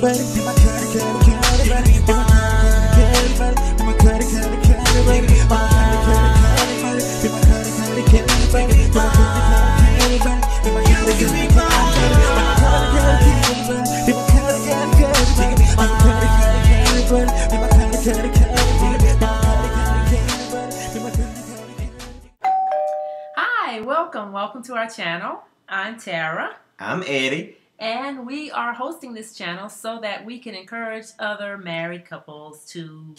Hi, welcome to our channel. I'm Tara. I'm Eddie. And we are hosting this channel so that we can encourage other married couples to,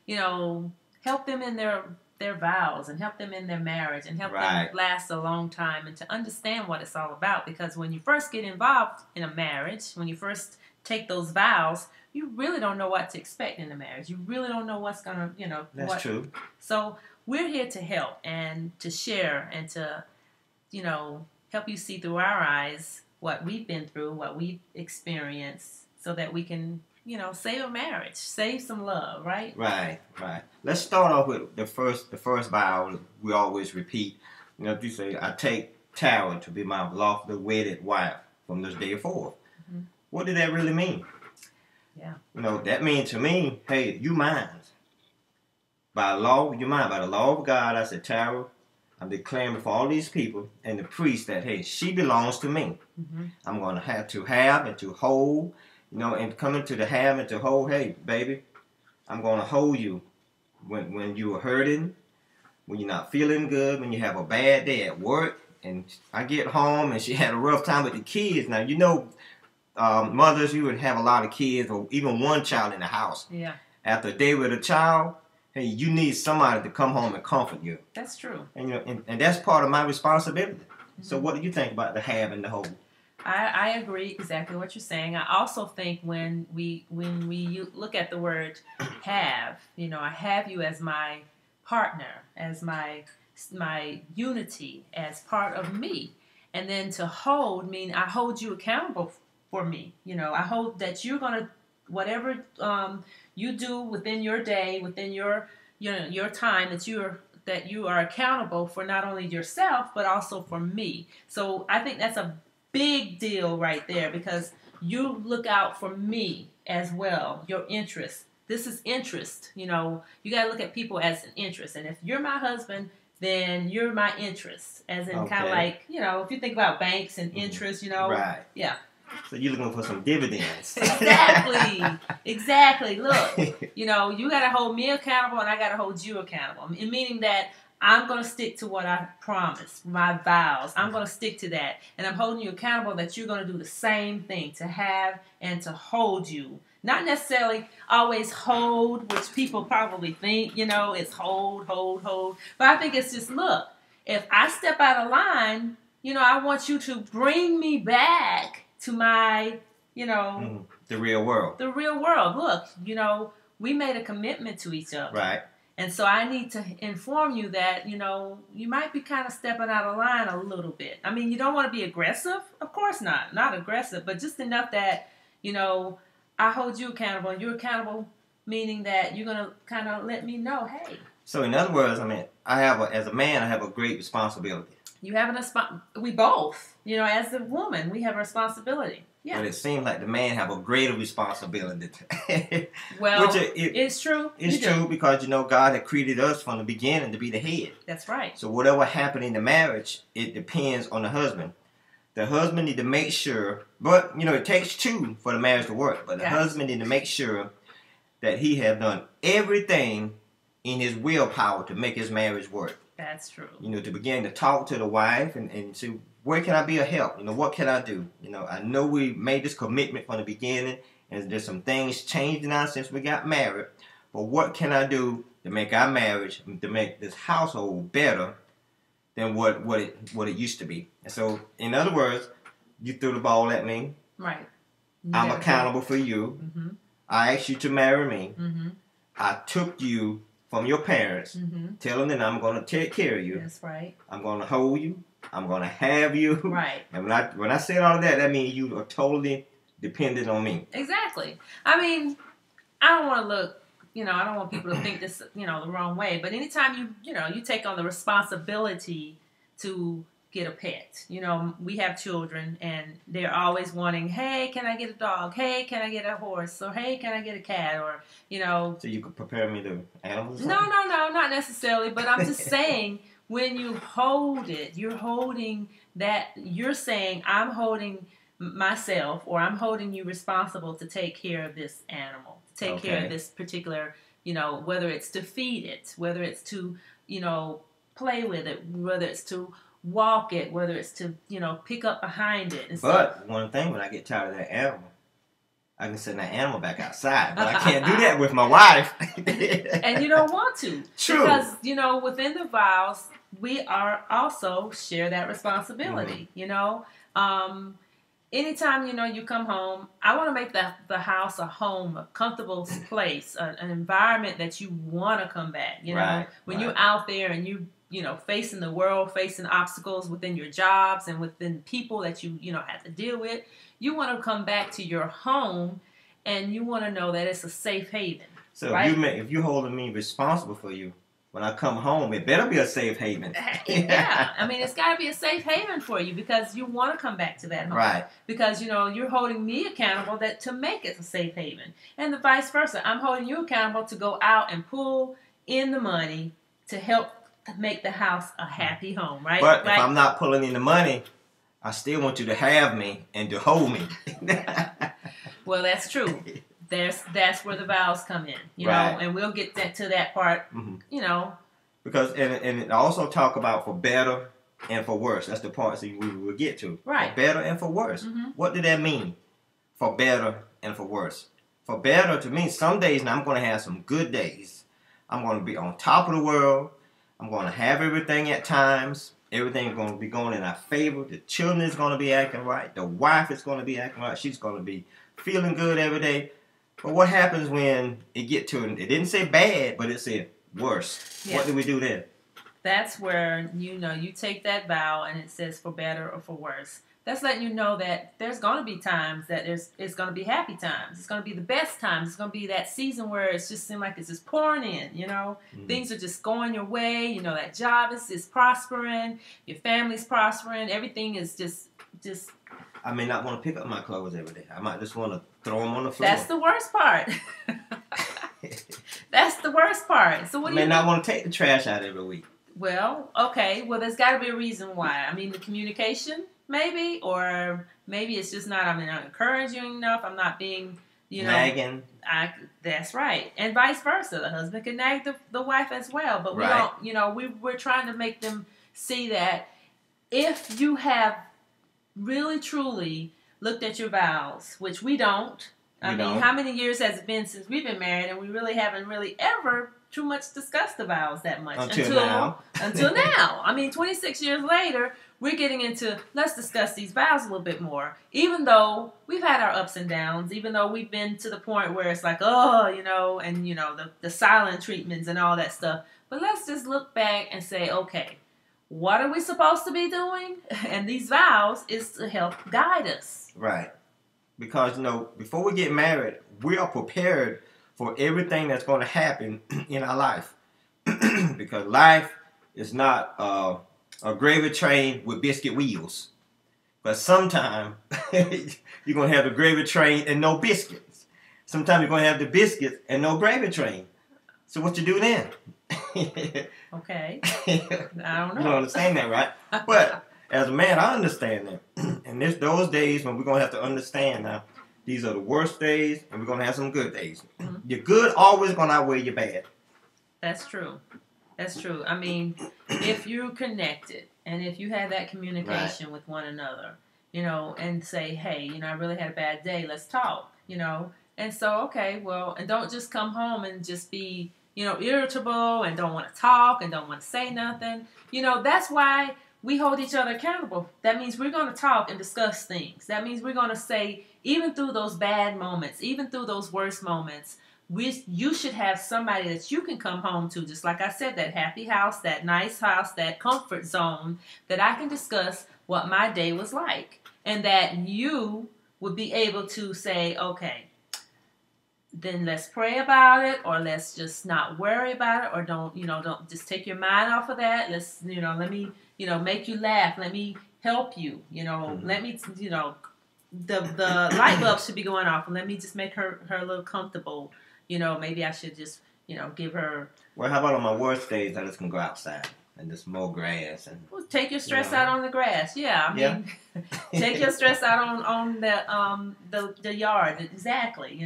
help them in their vows and help them in their marriage and help them last a long time and to understand what it's all about. Because when you first get involved in a marriage, when you first take those vows, you really don't know what to expect in the marriage. You really don't know what's going to, That's true. So we're here to help and to share and to, help you see through our eyes what we've been through, what we've experienced, so that we can, save a marriage, save some love, right? Right. Let's start off with the first vow we always repeat. If you say, I take Tara to be my lawfully wedded wife from this day forth. Mm-hmm. What did that really mean? Yeah. That means to me, hey, you mine. By law, you mine. By the law of God, I said, Tara, I'm declaring before all these people and the priest that, hey, she belongs to me. Mm-hmm. I'm going to have and to hold, and coming to the have and to hold, hey, baby, I'm going to hold you when you are hurting, when you're not feeling good, when you have a bad day at work, and I get home and she had a rough time with the kids. Now, mothers, you would have a lot of kids or even one child in the house. Yeah. After a day with a child, hey, you need somebody to come home and comfort you. That's true. And that's part of my responsibility. Mm-hmm. So what do you think about the have and the hold? I agree exactly what you're saying. I also think when we look at the word have, I have you as my partner, as my unity, as part of me. And then to hold mean I hold you accountable for me. I hold that you're going to, whatever you do within your day, within your time, that you are accountable for not only yourself but also for me. So I think that's a big deal right there, because you look out for me as well, your interest. This is interest. You got to look at people as an interest. And if you're my husband, then you're my interest, as in kind of like, if you think about banks and interest, Right. Yeah. So you're looking for some dividends. Exactly. Look, you got to hold me accountable and I got to hold you accountable. Meaning that I'm going to stick to what I promised, my vows. I'm going to stick to that. And I'm holding you accountable that you're going to do the same thing, to have and to hold you. Not necessarily always hold, which people probably think, it's hold. But I think it's just, look, if I step out of line, I want you to bring me back to my, the real world. The real world. Look, we made a commitment to each other. Right. And so I need to inform you that, you might be kind of stepping out of line a little bit. I mean, you don't want to be aggressive. Of course not. Not aggressive, but just enough that, I hold you accountable and you're accountable, meaning that you're going to kind of let me know, hey. So in other words, as a man, I have a great responsibility. You have we both, as a woman, we have a responsibility. Yeah. But it seems like the man have a greater responsibility. Well, it's true. It's true because, God had created us from the beginning to be the head. That's right. So whatever happened in the marriage, it depends on the husband. The husband need to make sure, but, it takes two for the marriage to work. But the husband need to make sure that he have done everything in his willpower to make his marriage work. That's true. To begin to talk to the wife and see, where can I be a help? What can I do? I know we made this commitment from the beginning, and there's some things changed now since we got married. But what can I do to make our marriage, to make this household better than what it used to be? And so, in other words, you threw the ball at me. Right. I'm accountable for you. Mm-hmm. I asked you to marry me. Mm-hmm. I took you from your parents, telling them I'm going to take care of you. That's right. I'm going to hold you. I'm going to have you. Right. And when I said all of that, that means you are totally dependent on me. Exactly. I mean, I don't want to look, I don't want people to think this, the wrong way. But anytime you take on the responsibility to get a pet. You know, we have children and they're always wanting, hey, can I get a dog? Hey, can I get a horse? Or hey, can I get a cat? Or, you know. So you could prepare me to animals? No, not necessarily. But I'm just saying, when you hold it, you're holding that, you're saying, I'm holding myself, or I'm holding you responsible to take care of this animal, to take care of this particular, you know, whether it's to feed it, whether it's to, you know, play with it, whether it's to walk it, whether it's to, you know, pick up behind it. And but one thing, when I get tired of that animal, I can send that animal back outside, but I can't do that with my wife. And you don't want to. True. Because, you know, within the vows, we are also share that responsibility, you know. Anytime, you know, you come home, I want to make the house a home, a comfortable place, an environment that you want to come back, you know. When you're out there and you know, facing the world, facing obstacles within your jobs and within people that you know, have to deal with, you want to come back to your home and you want to know that it's a safe haven. So right? if you're holding me responsible for you, when I come home, it better be a safe haven. Yeah, I mean, it's got to be a safe haven for you because you want to come back to that home. Right. Because, you know, you're holding me accountable to make it a safe haven. And the vice versa. I'm holding you accountable to go out and pull in the money to help make the house a happy home, right? But if I'm not pulling in the money, I still want you to have me and to hold me. Well, that's true. That's where the vows come in, you know, and we'll get to that part, you know. Because, and it also talk about for better and for worse. That's the parts that we will get to. Right. For better and for worse. What did that mean? For better and for worse. For better, to me, some days now I'm going to have some good days. I'm going to be on top of the world. I'm going to have everything at times. Everything is going to be going in our favor. The children is going to be acting right. The wife is going to be acting right. She's going to be feeling good every day. But what happens when it get to it? It didn't say bad, but it said worse. Yeah. What do we do then? That's where, you know, you take that vow and it says for better or for worse. That's letting you know that there's going to be times that it's going to be happy times. It's going to be the best times. It's going to be that season where it's just seems like it's just pouring in, you know. Things are just going your way. You know, that job is prospering. Your family's prospering. Everything is just. I may not want to pick up my clothes every day. I might just want to throw them on the floor. That's the worst part. That's the worst part. So what do you? I may not want to take the trash out every week. Well, okay. Well, there's got to be a reason why. I mean, the communication. Maybe, or maybe it's just not, I'm not encouraging enough, I'm not being, you know. Nagging. That's right. And vice versa. The husband can nag the wife as well. But we don't, you know, we're trying to make them see that if you have really, truly looked at your vows, which we don't. I mean, how many years has it been since we've been married and we really haven't really ever too much discussed the vows that much. Until now. Until now. I mean, 26 years later, we're getting into, let's discuss these vows a little bit more. Even though we've had our ups and downs, even though we've been to the point where it's like, oh, you know, and, you know, the silent treatments and all that stuff. But let's just look back and say, okay, what are we supposed to be doing? And these vows is to help guide us. Right. Because, you know, before we get married, we are prepared for everything that's going to happen in our life. Because life is not a gravy train with biscuit wheels. But sometimes you're going to have the gravy train and no biscuits. Sometimes you're going to have the biscuits and no gravy train. So what you do then? Okay. I don't know. You don't understand that, right? But as a man, I understand that. And there's those days when we're going to have to understand now, these are the worst days, and we're going to have some good days. Your good always going to outweigh your bad. That's true. That's true. I mean, if you're connected, and if you have that communication with one another, you know, and say, hey, you know, I really had a bad day, let's talk, you know. And so, okay, well, and don't just come home and just be, you know, irritable and don't want to talk and don't want to say nothing. You know, that's why we hold each other accountable. That means we're going to talk and discuss things. That means we're going to say, even through those bad moments, even through those worst moments, you should have somebody that you can come home to. Just like I said, that happy house, that nice house, that comfort zone, that I can discuss what my day was like. And that you would be able to say, okay, then let's pray about it, or let's just not worry about it, or don't just take your mind off of that. Let's, let me, make you laugh. Let me help you. Let me, the light bulb should be going off, and let me just make her a little comfortable. Maybe I should just, give her. Well, how about on my worst days, I just can go outside and just mow grass and. Well, take your stress out on the grass. Yeah, I mean, take your stress out on the yard. Exactly.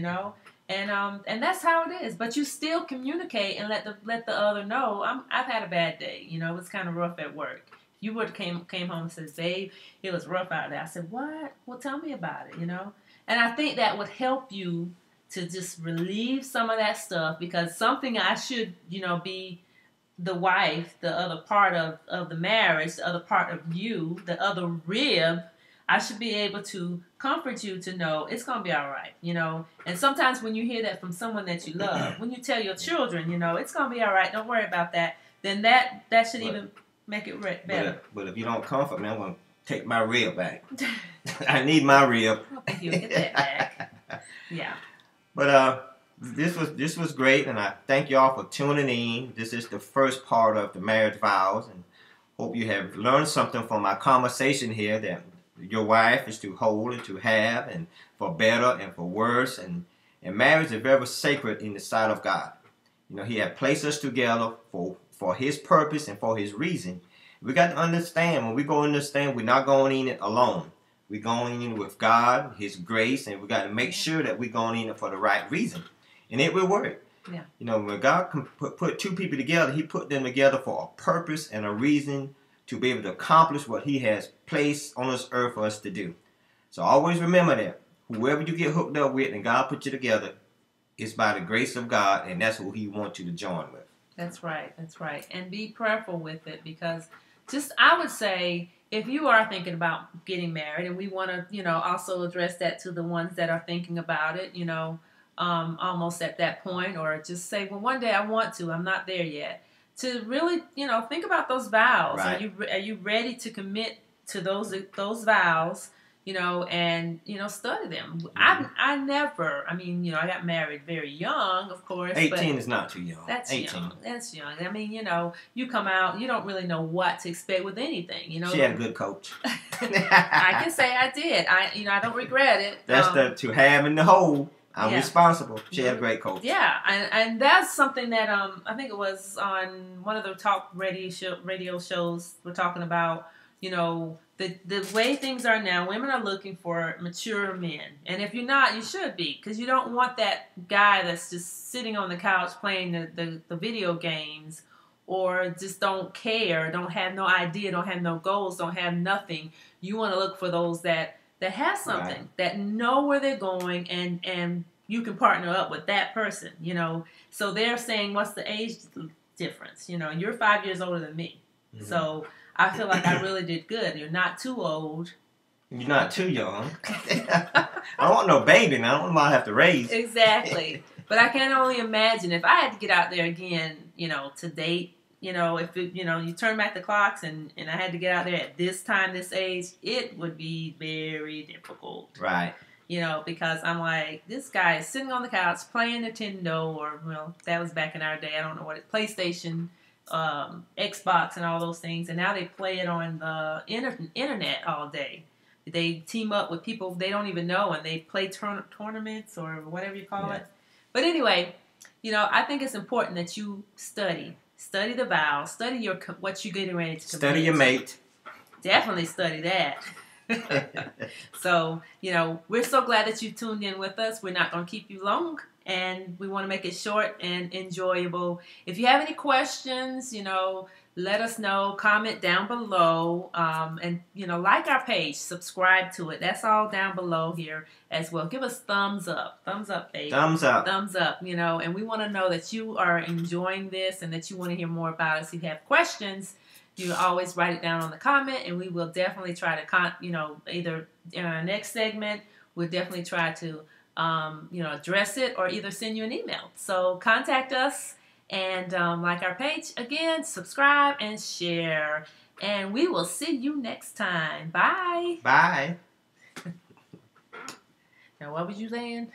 And that's how it is. But you still communicate and let the other know. I've had a bad day. It was kind of rough at work. You would have came home and said, "Babe, it was rough out there." I said, "What? Well, tell me about it." And I think that would help you to just relieve some of that stuff, because something I should, be the wife, the other part of the marriage, the other part of you, the other rib. I should be able to comfort you to know it's going to be all right, And sometimes when you hear that from someone that you love, when you tell your children, it's going to be all right, don't worry about that, then that should even make it better. But if you don't comfort me, I'm going to take my rib back. I need my rib. I don't think you'll get that back. Yeah. But this was great, and I thank y'all for tuning in. This is the first part of the marriage vows, and hope you have learned something from our conversation here, that your wife is to hold and to have, and for better and for worse, and marriage is very sacred in the sight of God. He had placed us together for His purpose and for His reason. We got to understand, when we go in this thing, we're not going in it alone. We're going in with God, His grace, and we got to make sure that we're going in it for the right reason. And it will work. Yeah. When God can put two people together, He put them together for a purpose and a reason to be able to accomplish what He has placed on this earth for us to do. So always remember that. Whoever you get hooked up with and God put you together, it's by the grace of God, and that's who He wants you to join with. That's right. That's right. And be prayerful with it, because I would say, if you are thinking about getting married, and we want to, also address that to the ones that are thinking about it, almost at that point, or just say, well, one day I want to, I'm not there yet. To really, think about those vows. Right. Are you ready to commit to those vows? And study them. Mm-hmm. I got married very young, of course. 18 is not too young. That's 18. young. That's young. I mean, you come out, you don't really know what to expect with anything. She had a good coach. I can say I did. I don't regret it. That's to have in the whole. I'm responsible. She had a great coach. Yeah, and that's something that I think it was on one of the talk radio shows. We're talking about, the way things are now. Women are looking for mature men, and if you're not, you should be, because you don't want that guy that's just sitting on the couch playing the video games, or just don't care, don't have no idea, don't have no goals, don't have nothing. You want to look for those that have something, right, that know where they're going, and you can partner up with that person, So they're saying, what's the age difference? You're 5 years older than me. Mm-hmm. So I feel like I really did good. You're not too old. You're not too young. I don't want no baby now. I don't know what I have to raise. Exactly. But I can only imagine if I had to get out there again, to date, if you turn back the clocks and I had to get out there at this time, this age, it would be very difficult. Right. Because I'm like, this guy is sitting on the couch playing Nintendo, or, that was back in our day. I don't know what it, PlayStation, Xbox, and all those things. And now they play it on the internet all day. They team up with people they don't even know, and they play tournaments or whatever you call it. But anyway, I think it's important that you study the vows, study what you're getting ready to commit. Study your mate. Definitely study that. So, we're so glad that you tuned in with us. We're not going to keep you long, and we want to make it short and enjoyable. If you have any questions, let us know. Comment down below, and like our page, subscribe to it. That's all down below here as well. Give us thumbs up, baby. Thumbs up. And we want to know that you are enjoying this and that you want to hear more about us. If you have questions, you always write it down on the comment, and we will definitely try to either in our next segment, we'll definitely try to address it, or either send you an email. So contact us. And like our page, again, subscribe and share. And we will see you next time. Bye. Bye. Now, what was you saying?